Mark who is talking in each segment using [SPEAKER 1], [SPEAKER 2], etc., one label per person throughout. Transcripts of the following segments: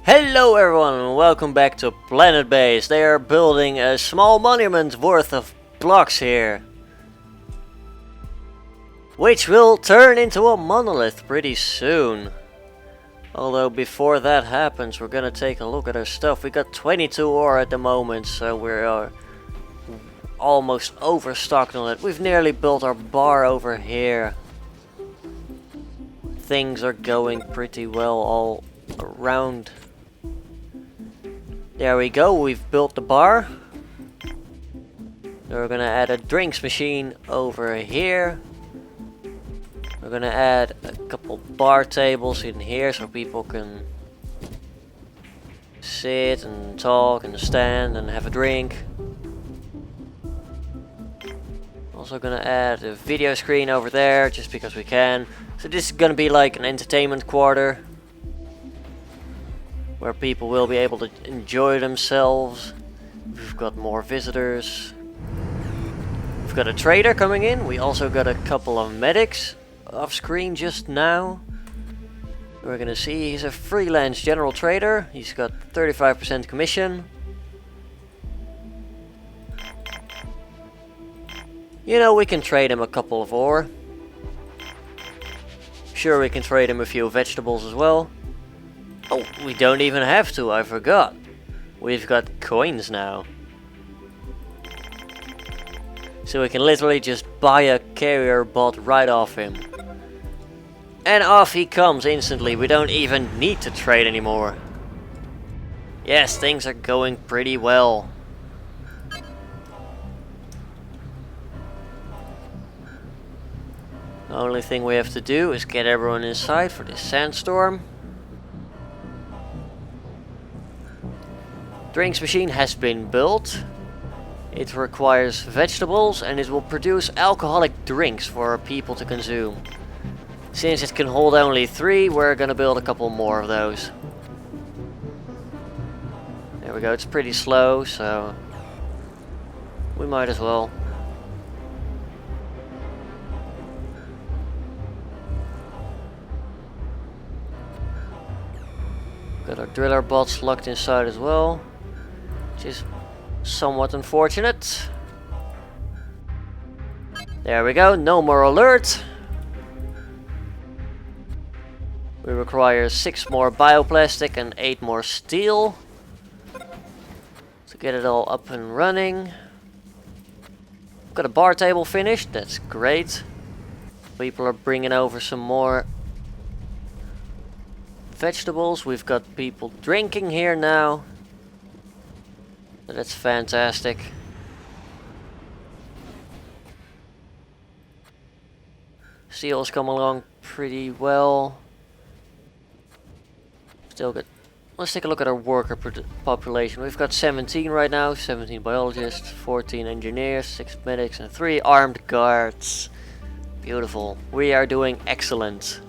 [SPEAKER 1] Hello everyone and welcome back to Planetbase. They are building a small monument worth of blocks here, which will turn into a monolith pretty soon. Although before that happens, we're gonna take a look at our stuff. We got 22 ore at the moment, so we're almost overstocked on it. We've nearly built our bar over here. Things are going pretty well all around. There we go, we've built the bar. We're gonna add a drinks machine over here. We're gonna add a couple bar tables in here so people can sit and talk and stand and have a drink. Also gonna add a video screen over there just because we can. So this is gonna be like an entertainment quarter, where people will be able to enjoy themselves. We've got more visitors. We've got a trader coming in. We also got a couple of medics off screen just now. We're gonna see he's a freelance general trader. He's got 35% commission. You know, we can trade him a couple of ore. Sure, we can trade him a few vegetables as well. Oh, we don't even have to, I forgot. We've got coins now. So we can literally just buy a carrier bot right off him. And off he comes instantly, we don't even need to trade anymore. Yes, things are going pretty well. The only thing we have to do is get everyone inside for this sandstorm. Drinks machine has been built. It requires vegetables and it will produce alcoholic drinks for people to consume. Since it can hold only 3, we're gonna build a couple more of those. There we go, it's pretty slow, so we might as well. Got our driller bots locked inside as well, which is somewhat unfortunate. There we go, no more alert. We require 6 more bioplastic and 8 more steel to get it all up and running. Got a bar table finished, that's great. People are bringing over some more vegetables. We've got people drinking here now. So that's fantastic. Steel's come along pretty well. Still good. Let's take a look at our worker population. We've got 17 right now, 17 biologists, 14 engineers, 6 medics and 3 armed guards. Beautiful. We are doing excellent.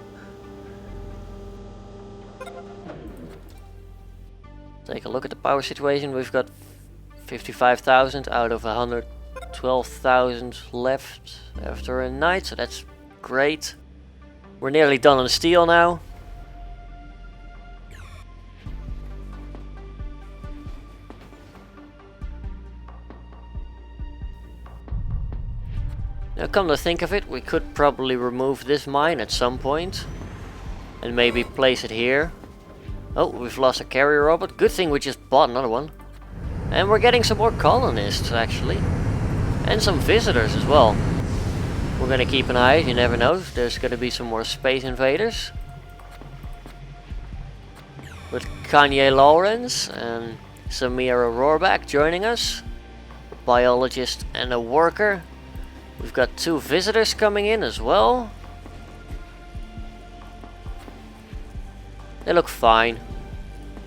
[SPEAKER 1] Take a look at the power situation. We've got 55,000 out of 112,000 left after a night, so that's great. We're nearly done on steel now. Now come to think of it, we could probably remove this mine at some point and maybe place it here. Oh, we've lost a carrier robot. Good thing we just bought another one. And we're getting some more colonists, actually. And some visitors as well. We're gonna keep an eye, you never know. There's gonna be some more space invaders. With Kanye Lawrence and Samira Rohrback joining us. A biologist and a worker. We've got 2 visitors coming in as well. They look fine.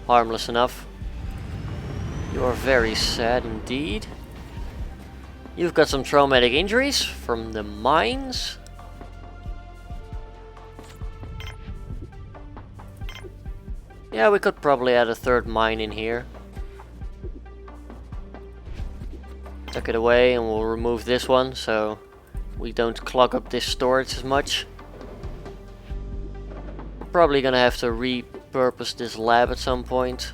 [SPEAKER 1] Harmless enough. You are very sad indeed. You've got some traumatic injuries from the mines. Yeah, we could probably add a 3rd mine in here. Tuck it away and we'll remove this one so we don't clog up this storage as much. We're probably gonna have to repurpose this lab at some point.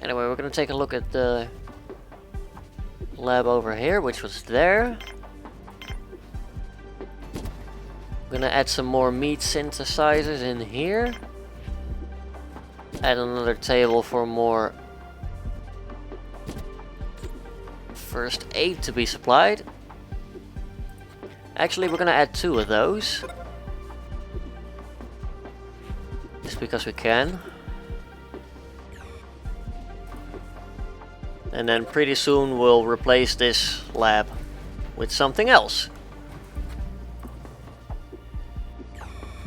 [SPEAKER 1] Anyway, we're gonna take a look at the lab over here, which was there. We're gonna add some more meat synthesizers in here. Add another table for more first aid to be supplied. Actually, we're gonna add 2 of those. Just because we can. And then pretty soon we'll replace this lab with something else.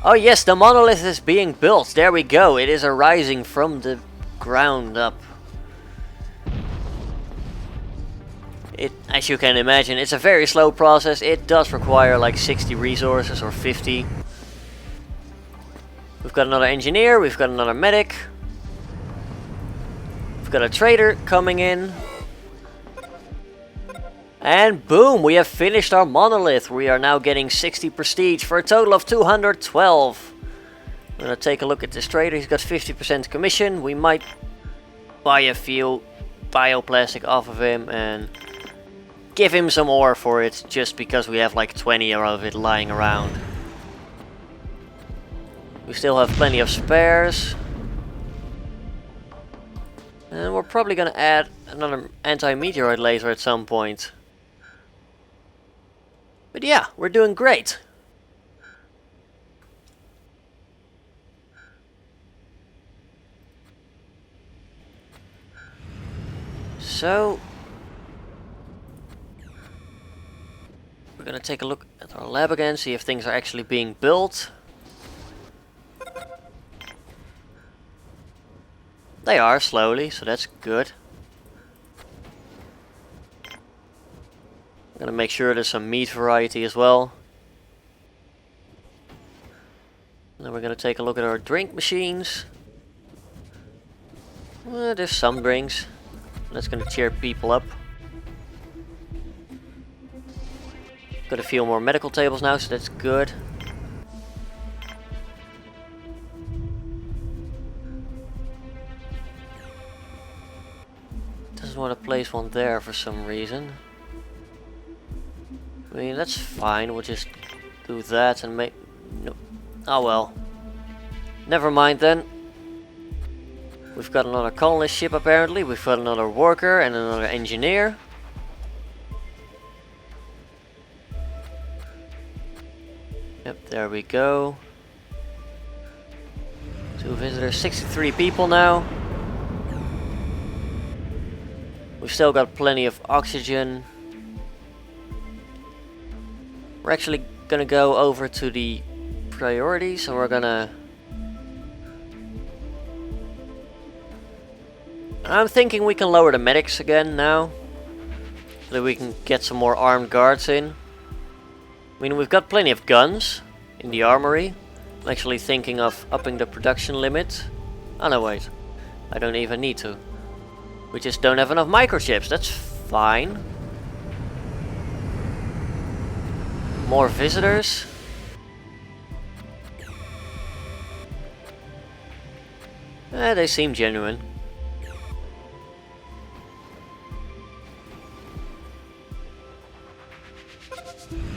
[SPEAKER 1] Oh yes, the monolith is being built. There we go. It is arising from the ground up. As you can imagine, it's a very slow process. It does require like 60 resources or 50. We've got another engineer, we've got another medic. We've got a trader coming in. And boom, we have finished our monolith. We are now getting 60 prestige for a total of 212. I'm gonna take a look at this trader. He's got 50% commission. We might buy a few bioplastic off of him and give him some ore for it, just because we have like 20 of it lying around. We still have plenty of spares. And we're probably gonna add another anti-meteoroid laser at some point. But yeah, we're doing great. So we're gonna take a look at our lab again, see if things are actually being built. They are, slowly, so that's good. I'm gonna make sure there's some meat variety as well. Then we're gonna take a look at our drink machines. There's some drinks. That's gonna cheer people up. Got a few more medical tables now, so that's good. Doesn't want to place one there for some reason. I mean, that's fine. We'll just do that and make... No. Oh well. Never mind then. We've got another colonist ship apparently. We've got another worker and another engineer. Yep, there we go. 2 visitors, 63 people now. We've still got plenty of oxygen. We're actually gonna go over to the priorities and we're gonna... I'm thinking we can lower the medics again now, so that we can get some more armed guards in. I mean, we've got plenty of guns in the armory. I'm actually thinking of upping the production limit. Oh no, wait. I don't even need to. We just don't have enough microchips. That's fine. More visitors. They seem genuine.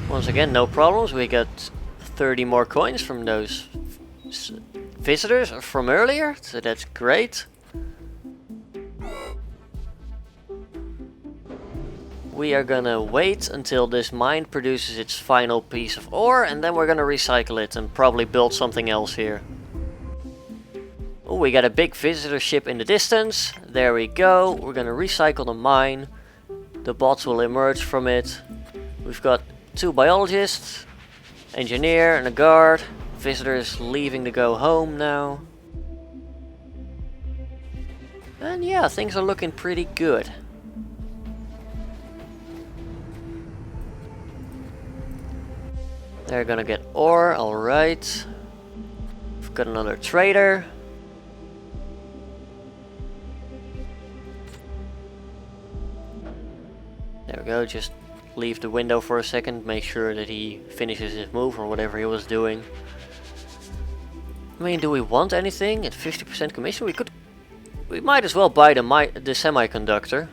[SPEAKER 1] Once again, no problems. We got 30 more coins from those visitors from earlier, so that's great. We are gonna wait until this mine produces its final piece of ore, and then we're gonna recycle it and probably build something else here. Oh, we got a big visitor ship in the distance. There we go. We're gonna recycle the mine. The bots will emerge from it. We've got 2 biologists, engineer and a guard. Visitors leaving to go home now. And yeah, things are looking pretty good. They're gonna get ore, alright. We've got another trader. There we go, just leave the window for a second, make sure that he finishes his move or whatever he was doing. I mean, do we want anything at 50% commission? We might as well buy the semiconductor.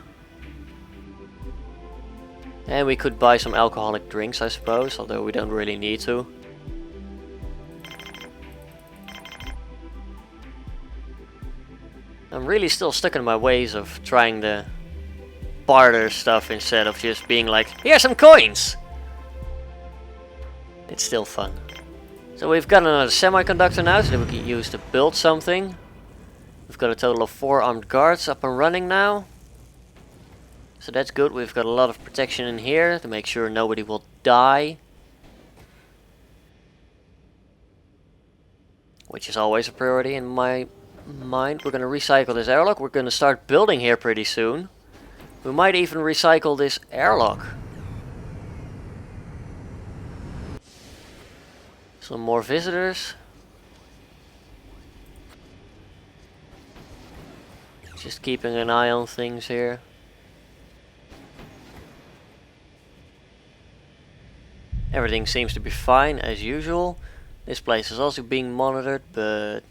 [SPEAKER 1] And we could buy some alcoholic drinks, I suppose, although we don't really need to. I'm really still stuck in my ways of trying the barter stuff instead of just being like, here's some coins! It's still fun. So we've got another semiconductor now, so that we can use to build something. We've got a total of 4 armed guards up and running now. So that's good, we've got a lot of protection in here to make sure nobody will die. Which is always a priority in my mind. We're going to recycle this airlock. We're going to start building here pretty soon. We might even recycle this airlock. Some more visitors. Just keeping an eye on things here. Everything seems to be fine as usual. This place is also being monitored, but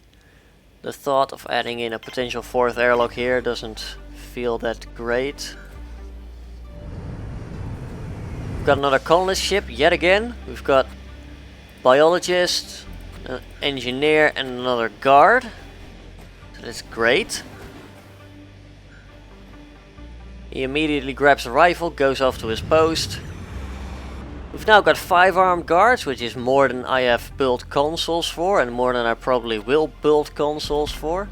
[SPEAKER 1] the thought of adding in a potential 4th airlock here doesn't feel that great. We've got another colonist ship yet again. We've got biologist, an engineer and another guard. So that's great. He immediately grabs a rifle, goes off to his post. We've now got 5 armed guards, which is more than I have built consoles for and more than I probably will build consoles for.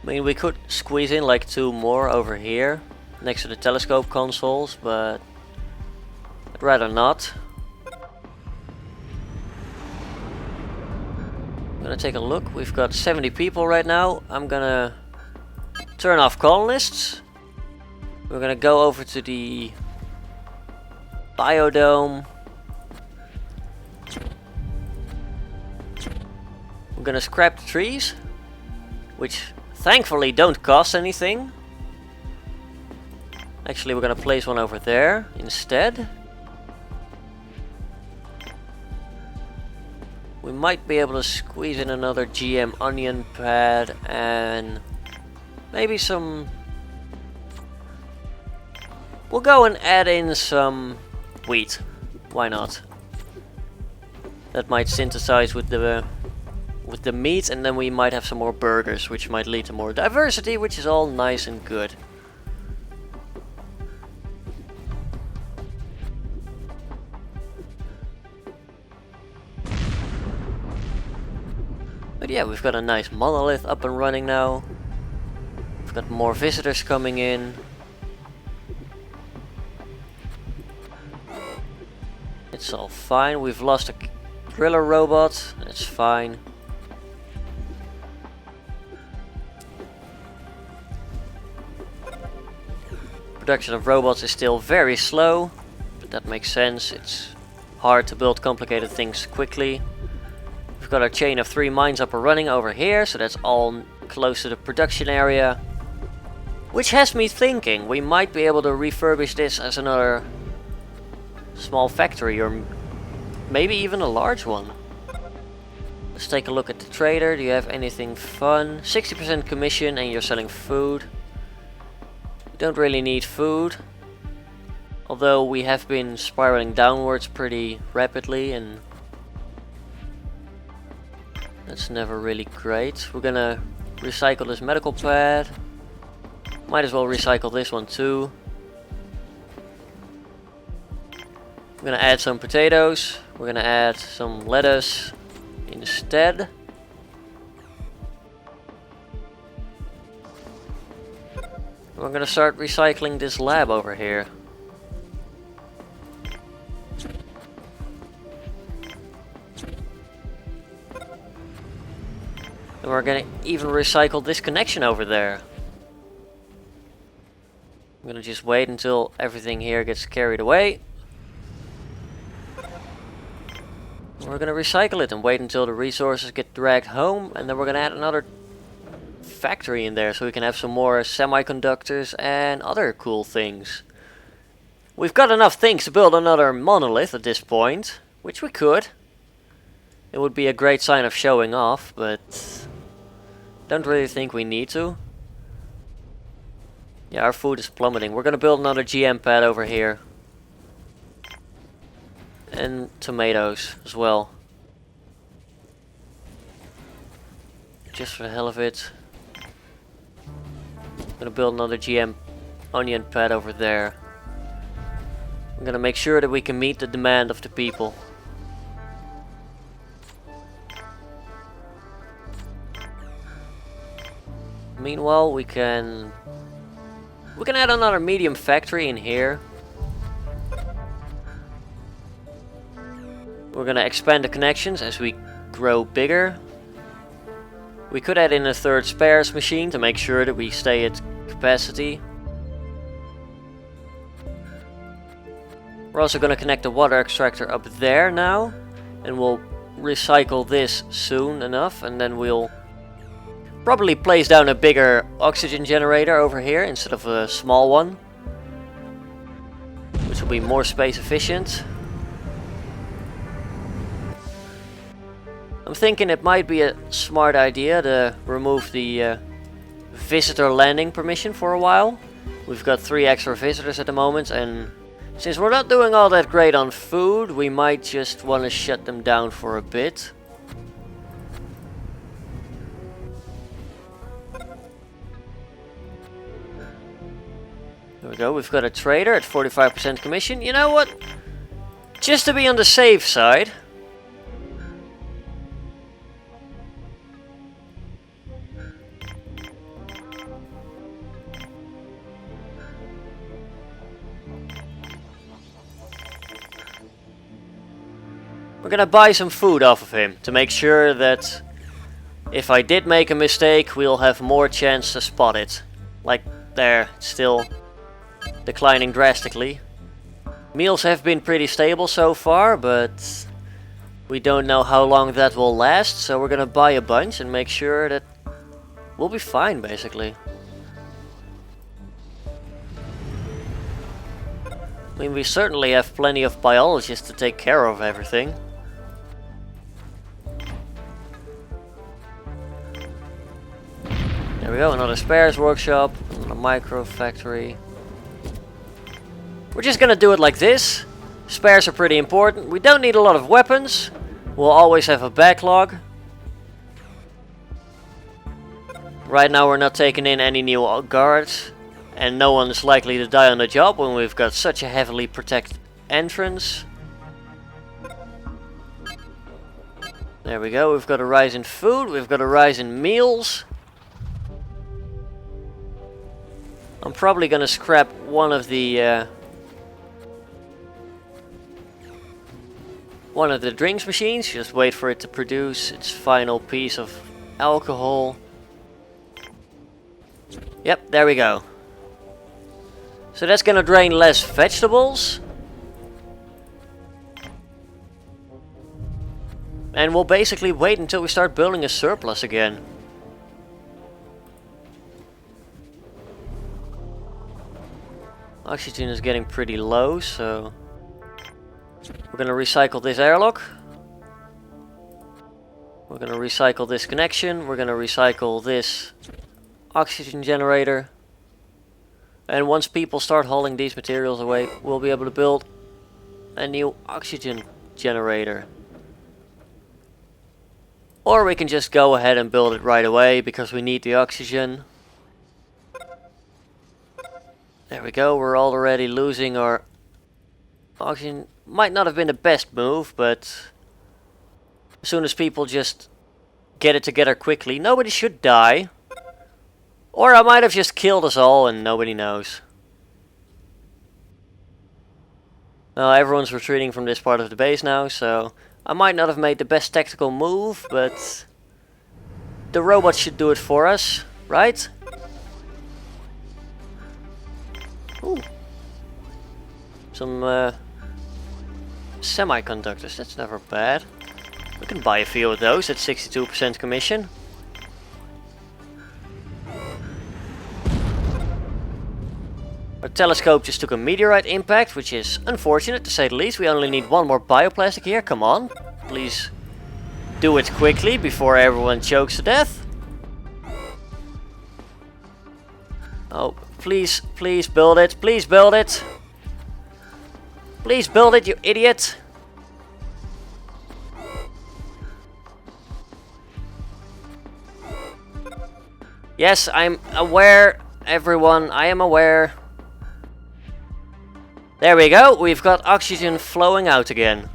[SPEAKER 1] I mean, we could squeeze in like 2 more over here next to the telescope consoles, but I'd rather not. I'm gonna take a look. We've got 70 people right now. I'm gonna turn off colonists. We're gonna go over to the biodome. We're gonna scrap the trees, which thankfully don't cost anything. Actually, we're gonna place one over there instead. We might be able to squeeze in another GM onion pad and maybe some... We'll go and add in some wheat. Why not? That might synthesize with the meat, and then we might have some more burgers, which might lead to more diversity, which is all nice and good. But yeah, we've got a nice monolith up and running now. We've got more visitors coming in. It's all fine. We've lost a driller robot. That's fine. Production of robots is still very slow, but that makes sense. It's hard to build complicated things quickly. We've got our chain of 3 mines up and running over here, so that's all close to the production area. Which has me thinking we might be able to refurbish this as another small factory, or maybe even a large one. Let's take a look at the trader. Do you have anything fun? 60% commission and you're selling food. You don't really need food. Although we have been spiraling downwards pretty rapidly and that's never really great. We're gonna recycle this medical pad. Might as well recycle this one too. We're gonna add some potatoes. We're gonna add some lettuce instead. We're gonna start recycling this lab over here. And we're gonna even recycle this connection over there. I'm gonna just wait until everything here gets carried away. We're gonna recycle it and wait until the resources get dragged home, and then we're gonna add another factory in there so we can have some more semiconductors and other cool things. We've got enough things to build another monolith at this point, which we could. It would be a great sign of showing off, but don't really think we need to. Yeah, our food is plummeting. We're gonna build another GM pad over here. And tomatoes as well. Just for the hell of it. I'm gonna build another GM onion pad over there. I'm gonna make sure that we can meet the demand of the people. Meanwhile, we can add another medium factory in here. We're gonna expand the connections as we grow bigger. We could add in a third spares machine to make sure that we stay at capacity. We're also gonna connect the water extractor up there now, and we'll recycle this soon enough, and then we'll probably place down a bigger oxygen generator over here instead of a small one, which will be more space efficient. I'm thinking it might be a smart idea to remove the visitor landing permission for a while. We've got 3 extra visitors at the moment, and since we're not doing all that great on food, we might just want to shut them down for a bit. There we go, we've got a trader at 45% commission. You know what? Just to be on the safe side, we're gonna buy some food off of him to make sure that if I did make a mistake, we'll have more chance to spot it. Like there, it's still declining drastically. Meals have been pretty stable so far, but we don't know how long that will last, so we're gonna buy a bunch and make sure that we'll be fine, basically. I mean, we certainly have plenty of biologists to take care of everything. There we go, another spares workshop, another micro factory. We're just gonna do it like this. Spares are pretty important. We don't need a lot of weapons. We'll always have a backlog. Right now we're not taking in any new guards, and no one is likely to die on the job when we've got such a heavily protected entrance. There we go, we've got a rise in food, we've got a rise in meals. I'm probably gonna scrap one of the drinks machines, just wait for it to produce its final piece of alcohol. Yep, there we go. So that's gonna drain less vegetables. And we'll basically wait until we start building a surplus again. Oxygen is getting pretty low, so we're gonna recycle this airlock. We're gonna recycle this connection. We're gonna recycle this oxygen generator. And once people start hauling these materials away, we'll be able to build a new oxygen generator. Or we can just go ahead and build it right away because we need the oxygen. There we go, we're already losing our oxygen. Might not have been the best move, but as soon as people just get it together quickly, nobody should die. Or I might have just killed us all and nobody knows. Now everyone's retreating from this part of the base now, so I might not have made the best tactical move, but the robots should do it for us, right? Ooh. Some semiconductors, that's never bad. We can buy a few of those at 62% commission. Our telescope just took a meteorite impact, which is unfortunate to say the least. We only need one more bioplastic here. Come on. Please do it quickly before everyone chokes to death. Oh, please, please build it. Please build it. Please build it, you idiot. Yes, I'm aware, everyone. I am aware. There we go. We've got oxygen flowing out again.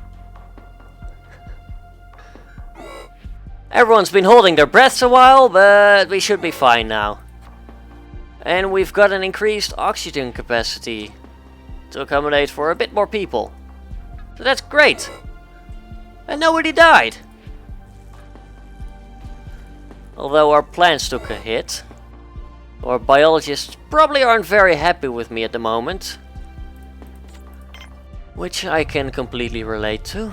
[SPEAKER 1] Everyone's been holding their breaths a while, but we should be fine now. And we've got an increased oxygen capacity to accommodate for a bit more people. So that's great. And nobody died. Although our plants took a hit. Our biologists probably aren't very happy with me at the moment. Which I can completely relate to.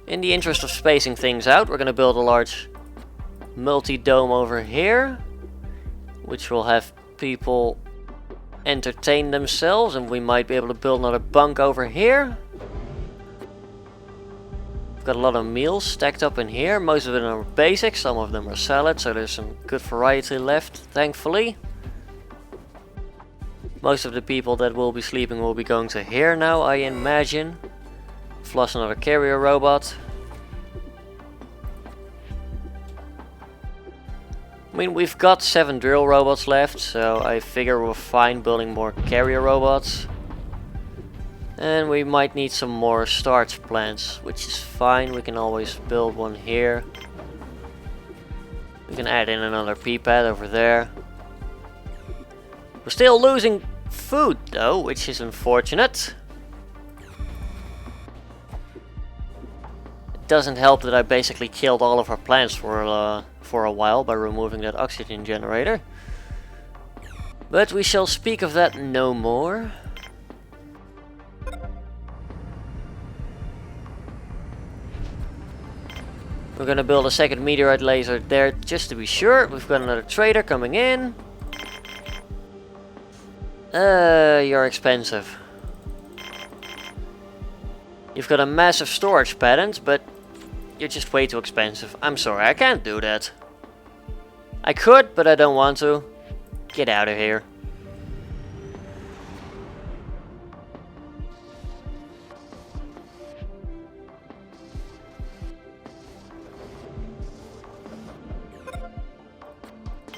[SPEAKER 1] In the interest of spacing things out, we're going to build a large multi-dome over here. Which will have people entertain themselves, and we might be able to build another bunk over here. We've got a lot of meals stacked up in here. Most of them are basic, some of them are salad, so there's some good variety left, thankfully. Most of the people that will be sleeping will be going to here now, I imagine. Plus another carrier robot. I mean, we've got 7 drill robots left, so I figure we're fine building more carrier robots. And we might need some more starch plants, which is fine. We can always build one here. We can add in another pea pad over there. We're still losing food though, which is unfortunate. It doesn't help that I basically killed all of our plants for a while by removing that oxygen generator. But we shall speak of that no more. We're gonna build a second meteorite laser there just to be sure. We've got another trader coming in. You're expensive. You've got a massive storage patent, but you're just way too expensive. I'm sorry, I can't do that. I could, but I don't want to. Get out of here.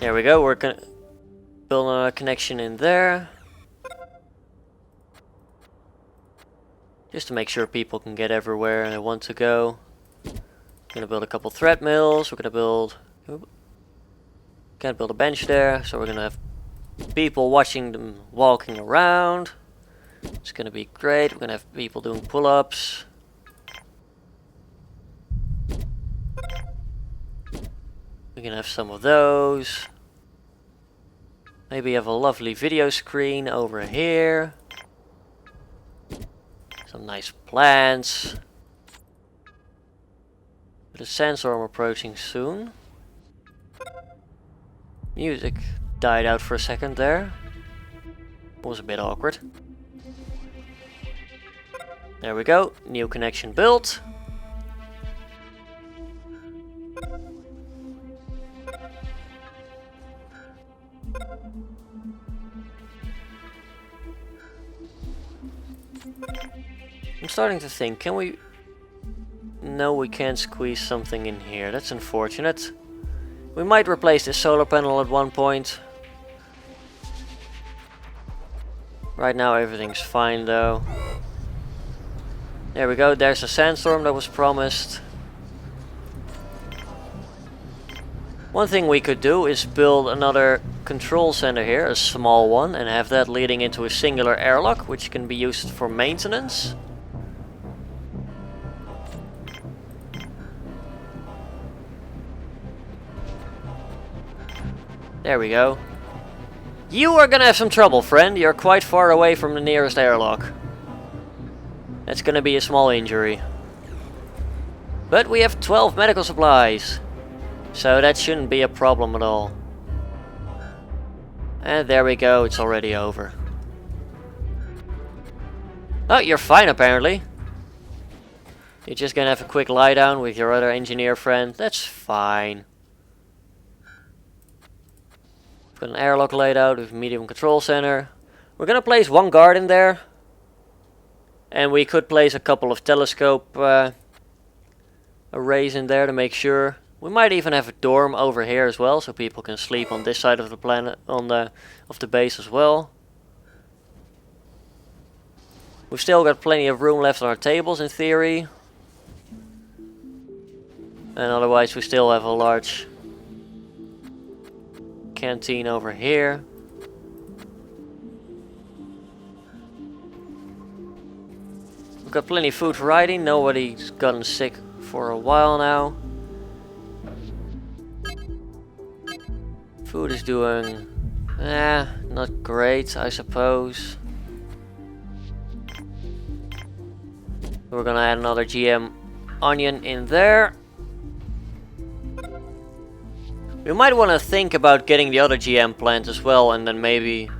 [SPEAKER 1] There we go, we're gonna build a connection in there. Just to make sure people can get everywhere they want to go. We're gonna build a couple thread mills, we're gonna build... Can't build a bench there, so we're gonna have people watching them walking around. It's gonna be great, we're gonna have people doing pull-ups. We can have some of those. Maybe have a lovely video screen over here. Some nice plants. With a sandstorm approaching soon. Music died out for a second there. Was a bit awkward. There we go. New connection built. I'm starting to think, can we... No, we can't squeeze something in here. That's unfortunate. We might replace this solar panel at one point. Right now everything's fine though. There we go, there's a sandstorm that was promised. One thing we could do is build another control center here, a small one, and have that leading into a singular airlock, which can be used for maintenance. There we go. You are gonna have some trouble, friend. You're quite far away from the nearest airlock. That's gonna be a small injury. But we have 12 medical supplies. So that shouldn't be a problem at all. And there we go, it's already over. Oh, you're fine apparently. You're just gonna have a quick lie down with your other engineer friend. That's fine. Got an airlock laid out with medium control center. We're gonna place one guard in there. And we could place a couple of telescope arrays in there to make sure. We might even have a dorm over here as well, so people can sleep on this side of the planet, of the base as well. We've still got plenty of room left on our tables in theory. And otherwise we still have a large canteen over here. We've got plenty of food for riding. Nobody's gotten sick for a while now. Food is doing not great, I suppose. We're gonna add another GM onion in there. We might want to think about getting the other GM plant as well, and then maybe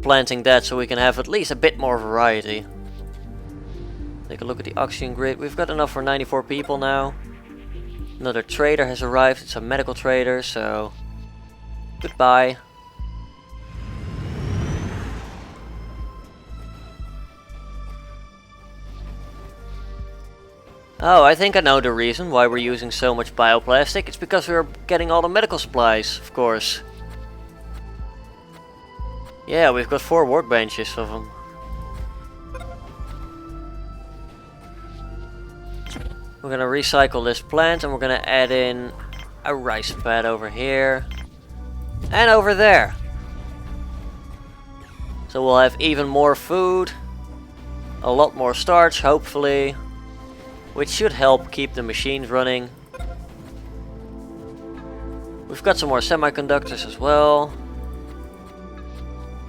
[SPEAKER 1] planting that so we can have at least a bit more variety. Take a look at the oxygen grid. We've got enough for 94 people now. Another trader has arrived. It's a medical trader, so goodbye. Oh, I think I know the reason why we're using so much bioplastic. It's because we're getting all the medical supplies, of course. Yeah, we've got 4 workbenches of them. We're gonna recycle this plant and we're gonna add in a rice pad over here. And over there. So we'll have even more food. A lot more starch, hopefully. Which should help keep the machines running. We've got some more semiconductors as well.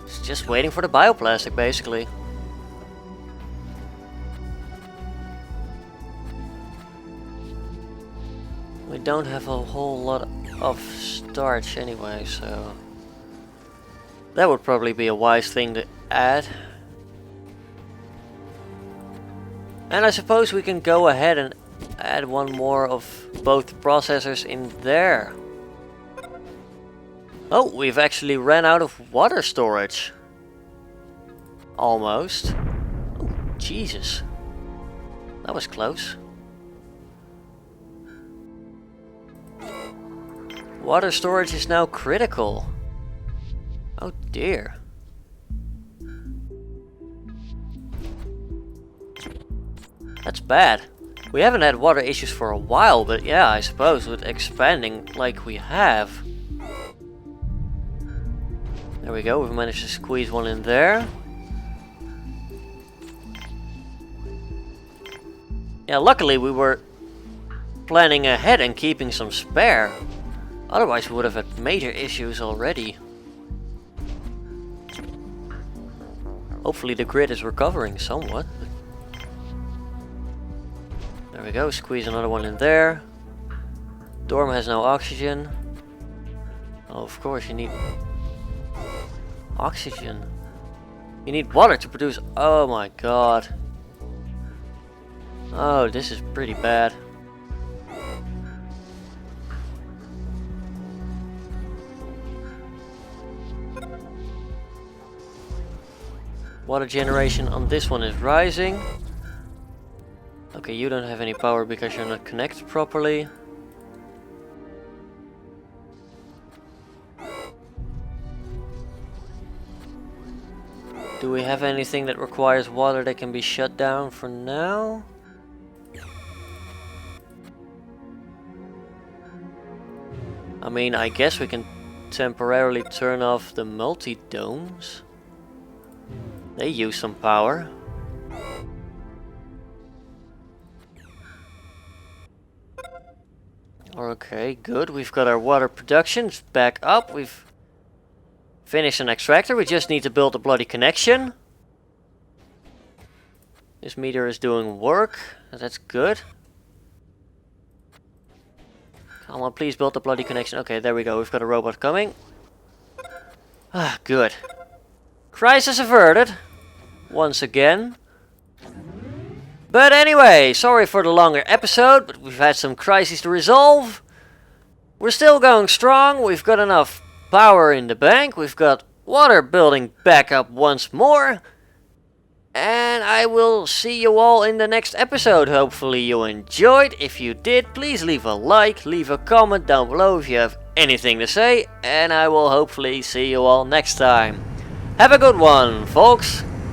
[SPEAKER 1] It's just waiting for the bioplastic, basically. We don't have a whole lot of starch anyway, so that would probably be a wise thing to add. And I suppose we can go ahead and add one more of both processors in there. Oh, we've actually ran out of water storage. Almost. Oh, Jesus. That was close. Water storage is now critical. Oh dear. That's bad. We haven't had water issues for a while, but yeah, I suppose with expanding like we have. There we go, we've managed to squeeze one in there. Yeah, luckily we were planning ahead and keeping some spare. Otherwise we would have had major issues already. Hopefully the grid is recovering somewhat. There we go, squeeze another one in there. Dorm has no oxygen. Oh, of course you need oxygen. You need water to produce. Oh my god. Oh, this is pretty bad. Water generation on this one is rising. Okay, you don't have any power because you're not connected properly. Do we have anything that requires water that can be shut down for now? I mean, I guess we can temporarily turn off the multi-domes. They use some power. Okay, good. We've got our water production back up. We've finished an extractor. We just need to build a bloody connection. This meter is doing work. That's good. Come on, please build the bloody connection. Okay, there we go. We've got a robot coming. Ah, good. Crisis averted. Once again. But anyway, sorry for the longer episode, but we've had some crises to resolve. We're still going strong, we've got enough power in the bank, we've got water building back up once more. And I will see you all in the next episode. Hopefully you enjoyed. If you did, please leave a like, leave a comment down below if you have anything to say. And I will hopefully see you all next time. Have a good one, folks.